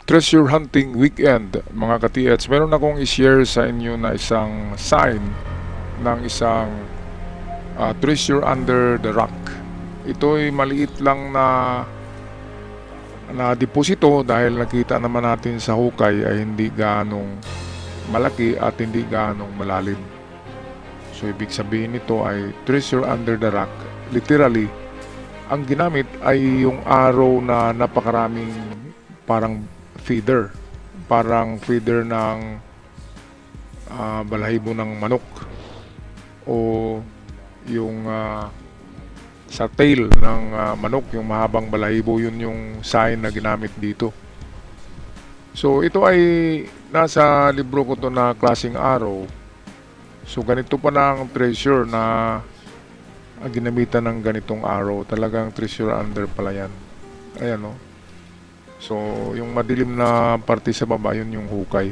Treasure hunting weekend, mga ka-TH. Meron akong i-share sa inyo na isang sign ng isang treasure under the rock. Ito'y maliit lang na deposito dahil nakita naman natin sa hukay ay hindi ganong malaki at hindi ganong malalim. So ibig sabihin nito ay treasure under the rock. Literally, ang ginamit ay yung arrow na napakaraming parang feeder. Parang feeder ng balahibo ng manok. O yung sa tail ng manok, yung mahabang balahibo, yun yung sign na ginamit dito. So ito ay nasa libro ko to na klaseng arrow. So ganito pa na ang treasure na ginamitan ng ganitong arrow. Talagang treasure under pala yan. Ayan o. So yung madilim na parte sa baba, yun yung hukay.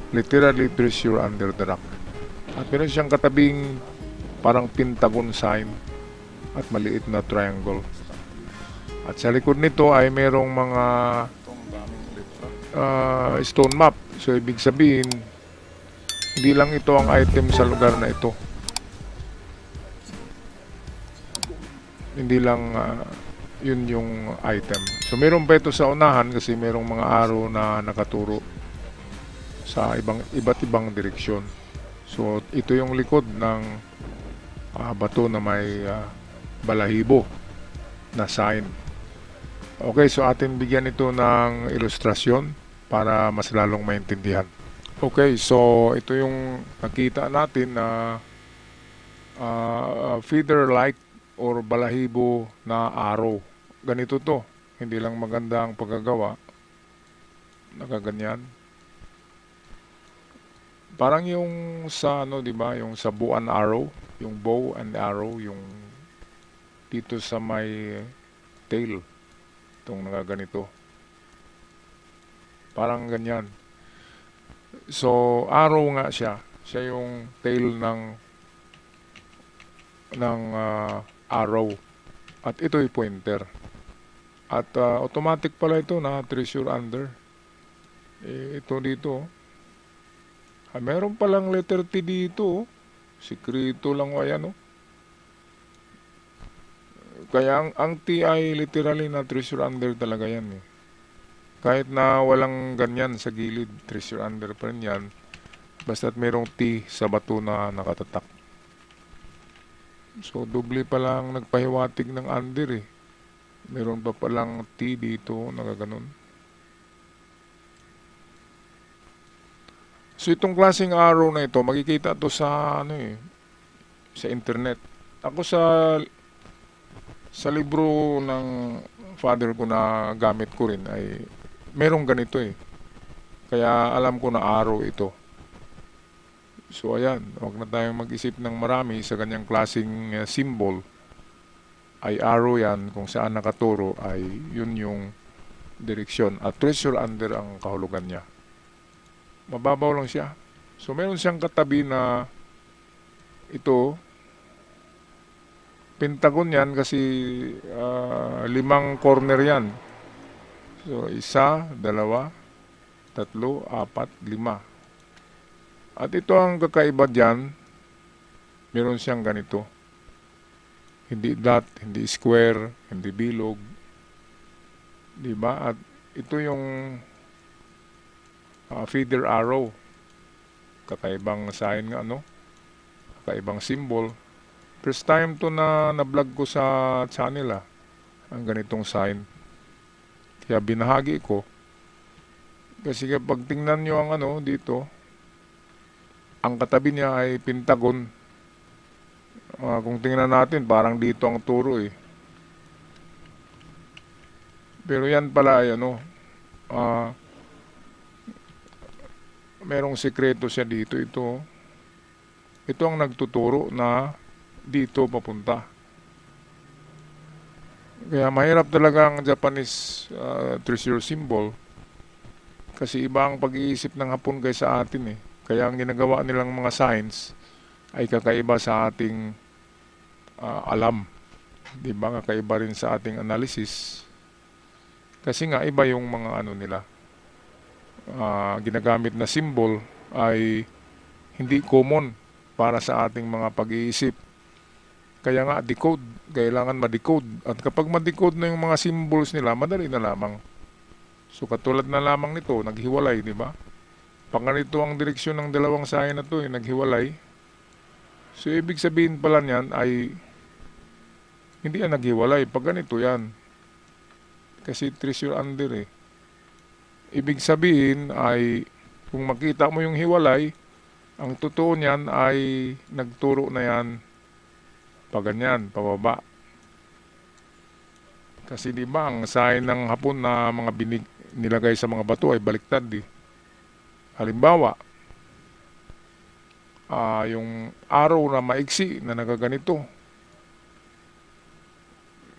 Literally treasure under the rock. At meron siyang katabing parang pentagon sign at maliit na triangle. At sa likod nito ay merong mga stone map. So ibig sabihin, hindi lang ito ang item sa lugar na ito. Hindi lang yun yung item. So meron pa ito sa unahan kasi merong mga arrow na nakaturo sa iba't ibang direksyon. So ito yung likod ng bato na may balahibo na sign. Okay, so atin bigyan ito ng ilustrasyon para mas lalong maintindihan. Okay, so ito yung nakita natin na feeder-like or balahibo na arrow. Ganito to. Hindi lang maganda ang pagkagawa. Nakaganyan. Parang yung sa ano, 'di ba, yung sa bow and arrow, yung bow and arrow, yung dito sa may tail. Itong nakaganito. Parang ganyan. So, arrow nga siya. Siya yung tail ng arrow. At ito'y pointer. At automatic pala ito na treasure under. Ito dito. Meron palang letter T dito. Sikrito lang o ayan o. Kaya ang T ay literally na treasure under talaga yan eh. Kahit na walang ganyan sa gilid, treasure under pa rin yan. Basta't merong T sa bato na nakatatak. So, doble pa lang nagpahiwatig ng under eh. Meron pa palang T dito, nakaganon. So, itong klaseng arrow na ito, makikita to sa sa internet. Ako sa libro ng father ko na gamit ko rin ay merong ganito eh. Kaya alam ko na arrow ito. So ayan, huwag na tayong mag-isip ng marami sa ganyang klaseng symbol. Ay arrow yan, kung saan nakaturo ay yun yung direksyon. At treasure under ang kahulugan niya. Mababaw lang siya. So meron siyang katabi na ito, pentagon yan kasi 5 corner yan. So 1, 2, 3, 4, 5. At ito ang kakaiba dyan, meron siyang ganito. Hindi dot, hindi square, hindi bilog. Diba? At ito yung feeder arrow. Kakaibang sign nga, kakaibang symbol. First time to na vlog ko sa channel ang ganitong sign. Kaya binahagi ko. Kasi kapag tingnan nyo ang dito, ang katabi niya ay pentagon. Kung tingnan natin, parang dito ang turo eh. Pero yan pala ay merong sekreto siya dito. Ito ang nagtuturo na dito papunta. Kaya mahirap talaga ang Japanese treasure symbol. Kasi iba ang pag-iisip ng Hapon kaysa atin eh. Kaya ang ginagawa nilang mga signs ay kakaiba sa ating alam. Diba? Kakaiba rin sa ating analysis. Kasi nga iba yung mga nila. ginagamit na symbol ay hindi common para sa ating mga pag-iisip. Kaya nga decode, kailangan ma-decode. At kapag ma-decode na yung mga symbols nila, madali na lamang. So katulad na lamang nito, naghiwalay, di ba? Pag ganito ang direksyon ng dalawang sign na to, naghiwalay. So ibig sabihin pala niyan ay hindi yan naghiwalay. Pag ganito yan, kasi treasure under eh. Ibig sabihin ay kung makita mo yung hiwalay, ang totoo niyan ay nagturo na yan pa ganyan, pababa. Kasi di ba ang sign ng hapon na mga nilagay sa mga bato ay baliktad eh. Halimbawa, yung araw na maiksi na nagaganito.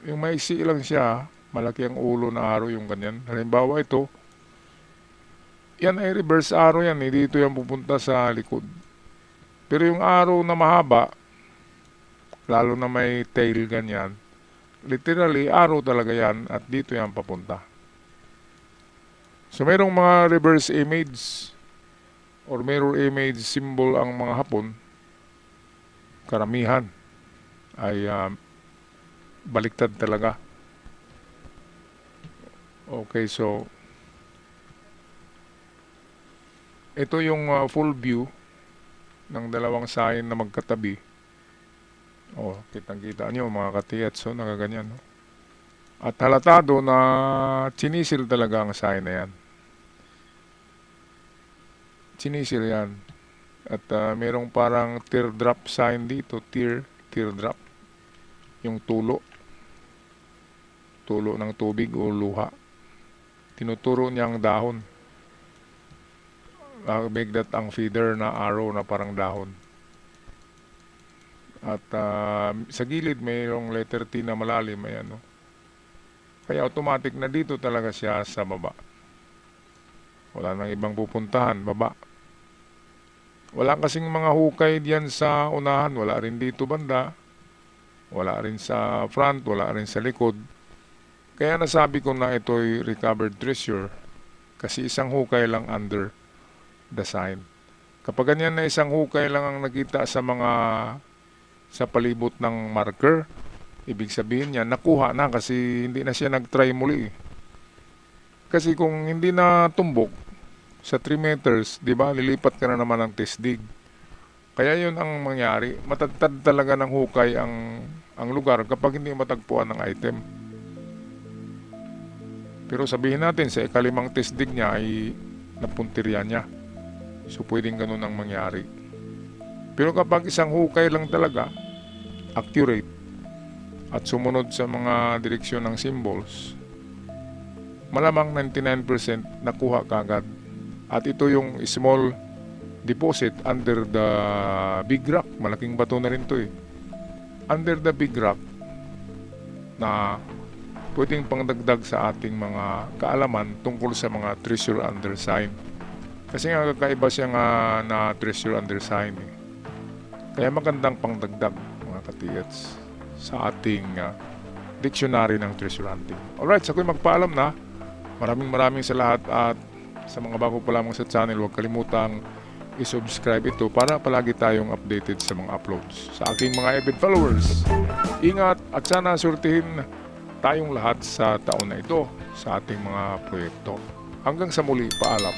Yung maiksi lang siya, malaki ang ulo na araw yung ganyan. Halimbawa ito, yan ay reverse arrow yan, dito yan pupunta sa likod. Pero yung arrow na mahaba, lalo na may tail ganyan, literally arrow talaga yan at dito yan papunta. So mayroong mga reverse image or mirror image symbol ang mga Hapon, karamihan ay baliktad talaga. Okay, so ito yung full view ng dalawang sign na magkatabi. Oh, kitang-kita nyo mga katiyat. So, nakaganyan. No? At halatado na chinisil talaga ang sign na yan. Chinisil yan. At merong parang teardrop sign dito. Teardrop. Yung tulo. Tulo ng tubig o luha. Tinuturo niya ang dahon. Bigdat ang feeder na arrow na parang dahon. At sa gilid mayroong letter T na malalim. Ayan, no? Kaya automatic na dito talaga siya sa baba. Wala nang ibang pupuntahan, baba. Wala kasing mga hukay diyan sa unahan. Wala rin dito banda. Wala rin sa front. Wala rin sa likod. Kaya nasabi ko na ito'y recovered treasure. Kasi isang hukay lang under the sign. Kapag ganyan na isang hukay lang ang nakita sa palibot ng marker, ibig sabihin niya nakuha na kasi hindi na siya nag-try muli. Kasi kung hindi na tumbok sa 3 meters, di ba, lilipat ka na naman ng test dig. Kaya yun ang mangyari. Matatad talaga ng hukay ang lugar kapag hindi matagpuan ng item. Pero sabihin natin sa ikalimang test dig niya ay napuntirya niya. So pwedeng ganun ang mangyari. Pero kapag isang hukay lang talaga, accurate, at sumunod sa mga direksyon ng symbols, malamang 99% nakuha kagad. At ito yung small deposit under the big rock. Malaking bato na rin to eh. Under the big rock na pwedeng pangdagdag sa ating mga kaalaman tungkol sa mga treasure under sign. Kasi nga kakaiba siya nga na treasure under sign eh. Kaya magandang pangdagdag mga katiyats sa ating dictionary ng treasure hunting. Alright, so ako'y magpaalam na. Maraming sa lahat at sa mga bago pa lamang sa channel, huwag kalimutang i-subscribe ito para palagi tayong updated sa mga uploads. Sa aking mga avid followers, ingat at sana surtihin tayong lahat sa taon na ito sa ating mga proyekto. Hanggang sa muli, paalam.